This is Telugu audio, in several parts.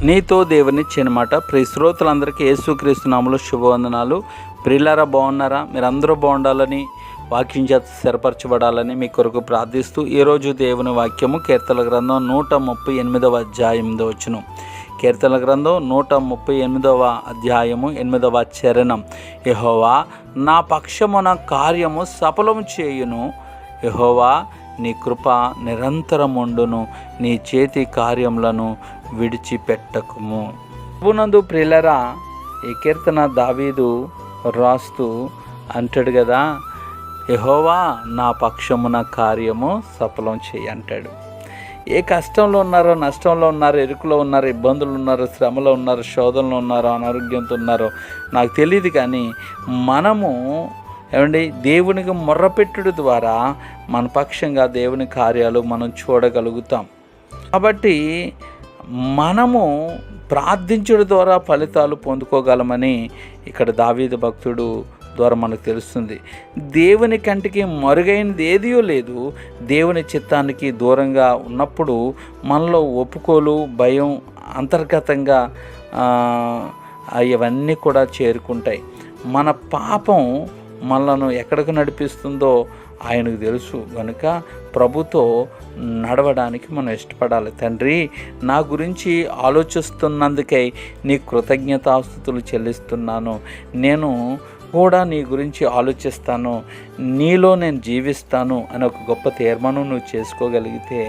నీతో దేవుని చిన్నమాట ప్రియ శ్రోతలందరికీ యేసుక్రీస్తు నామములో శుభవందనాలు. ప్రియులారా, బాగున్నారా? మీరందరూ బాగుండాలని, వాక్యం చేత స్థిరపరచబడాలని మీ కొరకు ప్రార్థిస్తూ ఈరోజు దేవుని వాక్యము కీర్తనల గ్రంథం 138వ అధ్యాయం 8వ వచనం. కీర్తనల గ్రంథం 138వ అధ్యాయము 8వ చరణం. యెహోవా నా పక్షమున కార్యము సఫలము చేయును, యెహోవా నీ కృప నిరంతరముండును, నీ చేతి కార్యములను విడిచిపెట్టకుము. ప్రభునందు ప్రియులారా, ఈ కీర్తన దావీదు రాస్తూ అంటాడు కదా, యెహోవా నా పక్షమున కార్యము సఫలం చేయి అంటాడు. ఏ కష్టంలో ఉన్నారో, నష్టంలో ఉన్నారో, ఎరుకులో ఉన్నారో, ఇబ్బందులు ఉన్నారో, శ్రమలో ఉన్నారో, శోధనలో ఉన్నారో, అనారోగ్యంతో ఉన్నారో నాకు తెలియదు, కానీ మనము దేవునికి మొర్రపెట్టుడు ద్వారా మన పక్షంగా దేవుని కార్యాలు మనం చూడగలుగుతాం. కాబట్టి మనము ప్రార్థించడం ద్వారా ఫలితాలు పొందుకోగలమని ఇక్కడ దావీదు భక్తుడు ద్వారా మనకు తెలుస్తుంది. దేవుని కంటికి మరుగైనది ఏదీ లేదు. దేవుని చిత్తానికి దూరంగా ఉన్నప్పుడు మనలో ఒప్పుకోలు, భయం అంతర్గతంగా ఇవన్నీ కూడా చేరుకుంటాయి. మన పాపం మనలను ఎక్కడికి నడిపిస్తుందో ఆయనకు తెలుసు. కనుక ప్రభుతో నడవడానికి మనం ఇష్టపడాలి. తండ్రి, నా గురించి ఆలోచిస్తున్నందుకై నీ కృతజ్ఞతాస్తుతులు చెల్లిస్తున్నాను. నేను కూడా నీ గురించి ఆలోచిస్తాను, నీలో నేను జీవిస్తాను అని ఒక గొప్ప తీర్మానం నువ్వు చేసుకోగలిగితే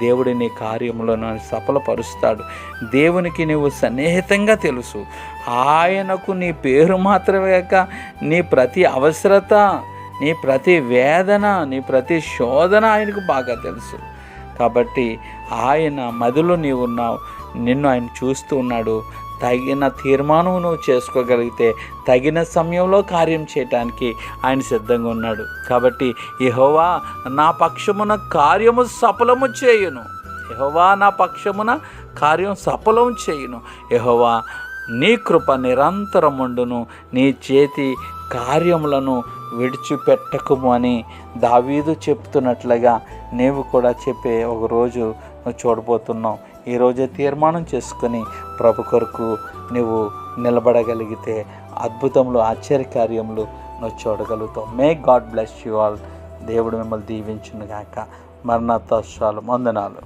దేవుడి నీ కార్యములను సఫలపరుస్తాడు. దేవునికి నువ్వు సన్నిహితంగా తెలుసు. ఆయనకు నీ పేరు మాత్రమే కాక నీ ప్రతి అవసరత, నీ ప్రతి వేదన, నీ ప్రతి శోధన ఆయనకు బాగా తెలుసు. కాబట్టి ఆయన మదిలో నీవు ఉన్నావు, నిన్ను ఆయన చూస్తూ ఉన్నాడు. తగిన తీర్మానం నువ్వు చేసుకోగలిగితే తగిన సమయంలో కార్యం చేయటానికి ఆయన సిద్ధంగా ఉన్నాడు. కాబట్టి యెహోవా నా పక్షమున కార్యము సఫలము చేయును, యెహోవా నా పక్షమున కార్యం సఫలం చేయును, యెహోవా నీ కృప నిరంతరముండును, నీ చేతి కార్యములను విడిచిపెట్టకుము అని దావీదు చెప్తున్నట్లుగా నీవు కూడా చెప్పే ఒక రోజు నువ్వు చూడబోతున్నావు. ఈరోజే తీర్మానం చేసుకొని ప్రభు కొరకు నువ్వు నిలబడగలిగితే అద్భుతములు, ఆశ్చర్యకార్యములు నువ్వు చూడగలుగుతావు. May God bless you all. దేవుడు మిమ్మల్ని దీవించును గాక. మరణాత వందనాలు.